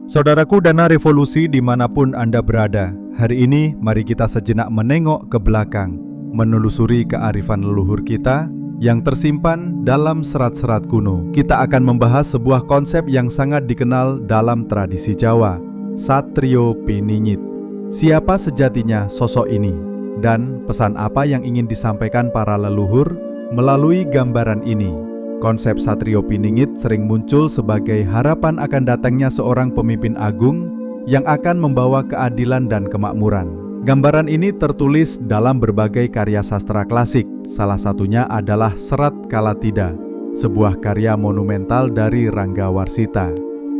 Saudaraku Dana Revolusi dimanapun Anda berada, hari ini mari kita sejenak menengok ke belakang, menelusuri kearifan leluhur kita yang tersimpan dalam serat-serat kuno. Kita akan membahas sebuah konsep yang sangat dikenal dalam tradisi Jawa, Satrio Piningit. Siapa sejatinya sosok ini? Dan pesan apa yang ingin disampaikan para leluhur melalui gambaran ini? Konsep Satrio Piningit sering muncul sebagai harapan akan datangnya seorang pemimpin agung yang akan membawa keadilan dan kemakmuran. Gambaran ini tertulis dalam berbagai karya sastra klasik, salah satunya adalah Serat Kalatida, sebuah karya monumental dari Rangga Warsita.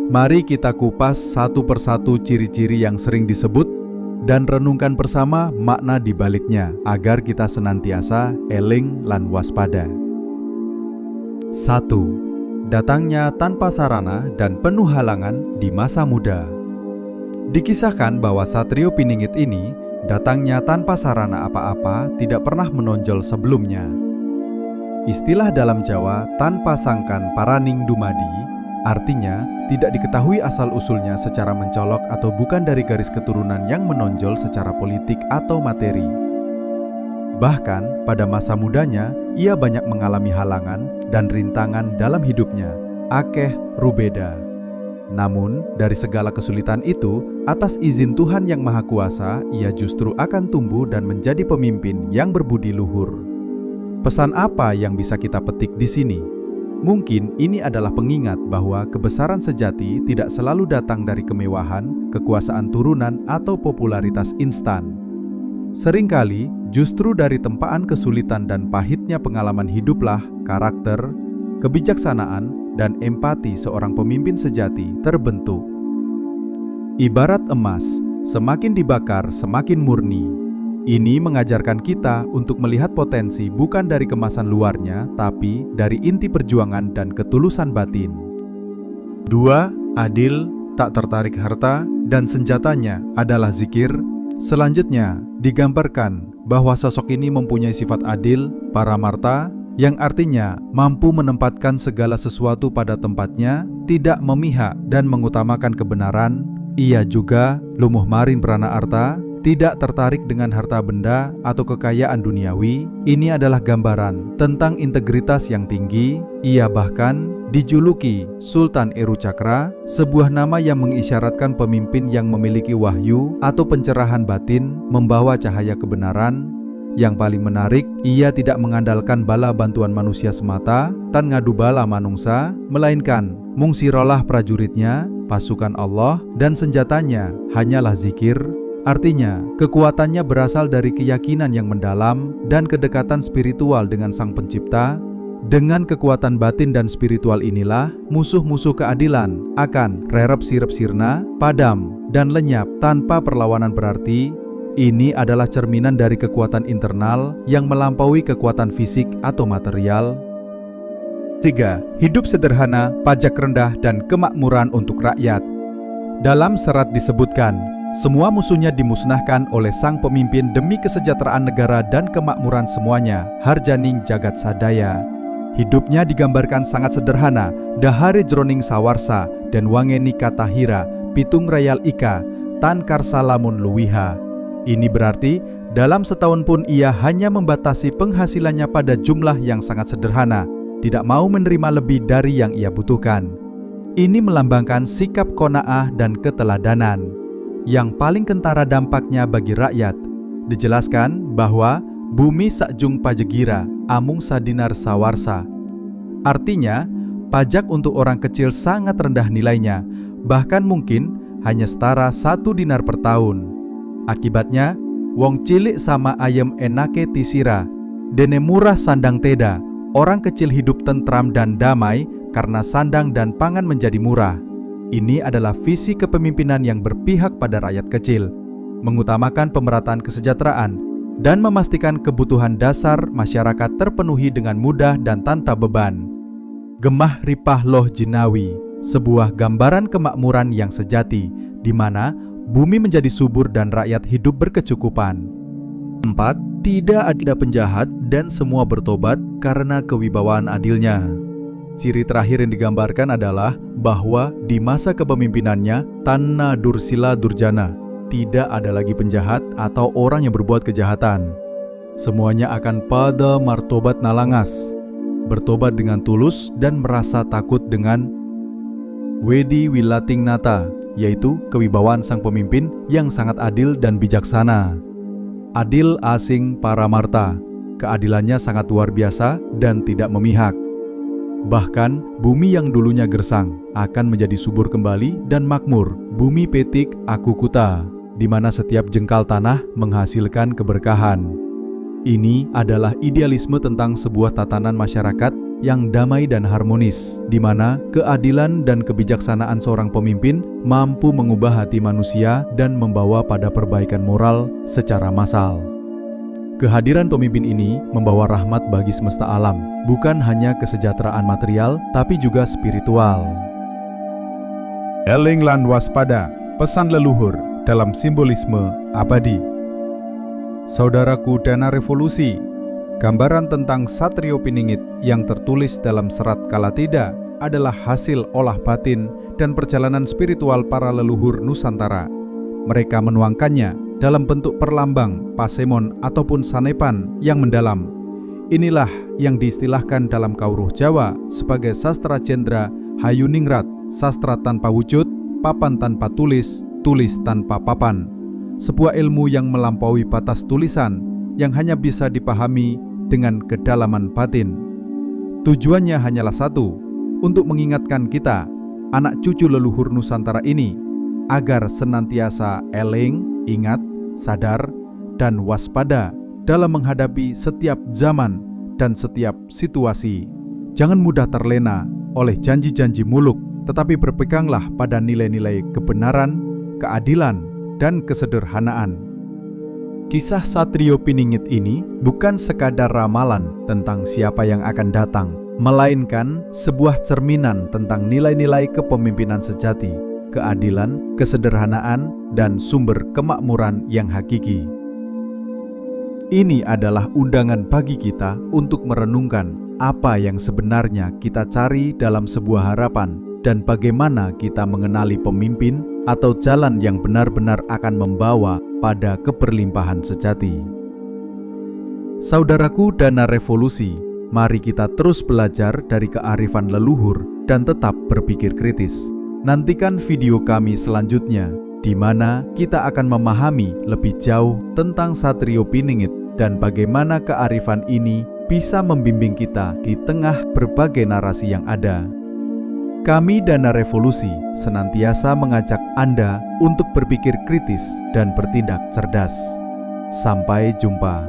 Mari kita kupas satu persatu ciri-ciri yang sering disebut dan renungkan bersama makna di baliknya agar kita senantiasa eling lan waspada. 1. Datangnya tanpa sarana dan penuh halangan di masa muda. Dikisahkan bahwa Satrio Piningit ini datangnya tanpa sarana apa-apa, tidak pernah menonjol sebelumnya. Istilah dalam Jawa tanpa sangkan paraning dumadi artinya tidak diketahui asal-usulnya secara mencolok atau bukan dari garis keturunan yang menonjol secara politik atau materi. Bahkan pada masa mudanya, ia banyak mengalami halangan dan rintangan dalam hidupnya, akeh rubeda. Namun, dari segala kesulitan itu, atas izin Tuhan Yang Maha Kuasa, ia justru akan tumbuh dan menjadi pemimpin yang berbudi luhur. Pesan apa yang bisa kita petik di sini? Mungkin ini adalah pengingat bahwa kebesaran sejati tidak selalu datang dari kemewahan, kekuasaan turunan, atau popularitas instan. Seringkali, justru dari tempaan kesulitan dan pahitnya pengalaman hiduplah karakter, kebijaksanaan, dan empati seorang pemimpin sejati terbentuk. Ibarat emas, semakin dibakar semakin murni. Ini mengajarkan kita untuk melihat potensi bukan dari kemasan luarnya, tapi dari inti perjuangan dan ketulusan batin. 2. Adil, tak tertarik harta, dan senjatanya adalah zikir. Selanjutnya, digambarkan bahwa sosok ini mempunyai sifat adil, paramarta, yang artinya mampu menempatkan segala sesuatu pada tempatnya, tidak memihak dan mengutamakan kebenaran. Ia juga lumuh marin berana arta, tidak tertarik dengan harta benda atau kekayaan duniawi. Ini adalah gambaran tentang integritas yang tinggi. Ia bahkan dijuluki Sultan Eru Cakra, sebuah nama yang mengisyaratkan pemimpin yang memiliki wahyu atau pencerahan batin, membawa cahaya kebenaran. Yang paling menarik, ia tidak mengandalkan bala bantuan manusia semata, tan ngadu bala manungsa, melainkan mung sirolah prajuritnya, pasukan Allah, dan senjatanya hanyalah zikir. Artinya, kekuatannya berasal dari keyakinan yang mendalam dan kedekatan spiritual dengan Sang Pencipta. Dengan kekuatan batin dan spiritual inilah, musuh-musuh keadilan akan rerep sirep sirna, padam, dan lenyap tanpa perlawanan berarti. Ini adalah cerminan dari kekuatan internal yang melampaui kekuatan fisik atau material. 3. Hidup sederhana, pajak rendah, dan kemakmuran untuk rakyat. Dalam serat disebutkan, semua musuhnya dimusnahkan oleh sang pemimpin demi kesejahteraan negara dan kemakmuran semuanya, harjaning jagat sadaya. Hidupnya digambarkan sangat sederhana, dahare jroning sawarsa, dan wangeni katahira, pitung rayal ika, tan karsa lamun luwiha. Ini berarti, dalam setahun pun ia hanya membatasi penghasilannya pada jumlah yang sangat sederhana, tidak mau menerima lebih dari yang ia butuhkan. Ini melambangkan sikap qanaah dan keteladanan yang paling kentara dampaknya bagi rakyat. Dijelaskan bahwa bumi sakjung pajegira, amung sadinar sawarsa. Artinya, pajak untuk orang kecil sangat rendah nilainya, bahkan mungkin hanya setara 1 dinar per tahun. Akibatnya, wong cilik sama ayam enake tisira, dene murah sandang teda, orang kecil hidup tentram dan damai karena sandang dan pangan menjadi murah. Ini adalah visi kepemimpinan yang berpihak pada rakyat kecil, mengutamakan pemerataan kesejahteraan, dan memastikan kebutuhan dasar masyarakat terpenuhi dengan mudah dan tanpa beban. Gemah ripah loh jinawi, sebuah gambaran kemakmuran yang sejati, di mana bumi menjadi subur dan rakyat hidup berkecukupan. 4. Tidak ada penjahat dan semua bertobat karena kewibawaan adilnya. Ciri terakhir yang digambarkan adalah bahwa di masa kepemimpinannya, Tanna Dursila Durjana, tidak ada lagi penjahat atau orang yang berbuat kejahatan. Semuanya akan pada martobat nalangas, bertobat dengan tulus dan merasa takut dengan Wedi Wilating Nata, yaitu kewibawaan sang pemimpin yang sangat adil dan bijaksana. Adil asing paramarta, keadilannya sangat luar biasa dan tidak memihak. Bahkan, bumi yang dulunya gersang akan menjadi subur kembali dan makmur, bumi petik akukuta, di mana setiap jengkal tanah menghasilkan keberkahan. Ini adalah idealisme tentang sebuah tatanan masyarakat yang damai dan harmonis, di mana keadilan dan kebijaksanaan seorang pemimpin mampu mengubah hati manusia dan membawa pada perbaikan moral secara massal. Kehadiran pemimpin ini membawa rahmat bagi semesta alam, bukan hanya kesejahteraan material, tapi juga spiritual. Eling lan waspada, pesan leluhur dalam simbolisme abadi. Saudaraku Dana Revolusi, gambaran tentang Satrio Piningit yang tertulis dalam serat Kalatida adalah hasil olah batin dan perjalanan spiritual para leluhur Nusantara. Mereka menuangkannya dalam bentuk perlambang, pasemon ataupun sanepan yang mendalam. Inilah yang diistilahkan dalam Kawruh Jawa sebagai sastra jendra Hayuningrat, sastra tanpa wujud, papan tanpa tulis, tulis tanpa papan. Sebuah ilmu yang melampaui batas tulisan yang hanya bisa dipahami dengan kedalaman batin. Tujuannya hanyalah satu, untuk mengingatkan kita, anak cucu leluhur Nusantara ini, agar senantiasa eling, ingat, sadar, dan waspada dalam menghadapi setiap zaman dan setiap situasi. Jangan mudah terlena oleh janji-janji muluk, tetapi berpeganglah pada nilai-nilai kebenaran, keadilan, dan kesederhanaan. Kisah Satrio Piningit ini bukan sekadar ramalan tentang siapa yang akan datang, melainkan sebuah cerminan tentang nilai-nilai kepemimpinan sejati, keadilan, kesederhanaan, dan sumber kemakmuran yang hakiki. Ini adalah undangan bagi kita untuk merenungkan apa yang sebenarnya kita cari dalam sebuah harapan dan bagaimana kita mengenali pemimpin atau jalan yang benar-benar akan membawa pada keberlimpahan sejati. Saudaraku Dana Revolusi, mari kita terus belajar dari kearifan leluhur dan tetap berpikir kritis. Nantikan video kami selanjutnya, di mana kita akan memahami lebih jauh tentang Satrio Piningit dan bagaimana kearifan ini bisa membimbing kita di tengah berbagai narasi yang ada. Kami Dana Revolusi senantiasa mengajak Anda untuk berpikir kritis dan bertindak cerdas. Sampai jumpa.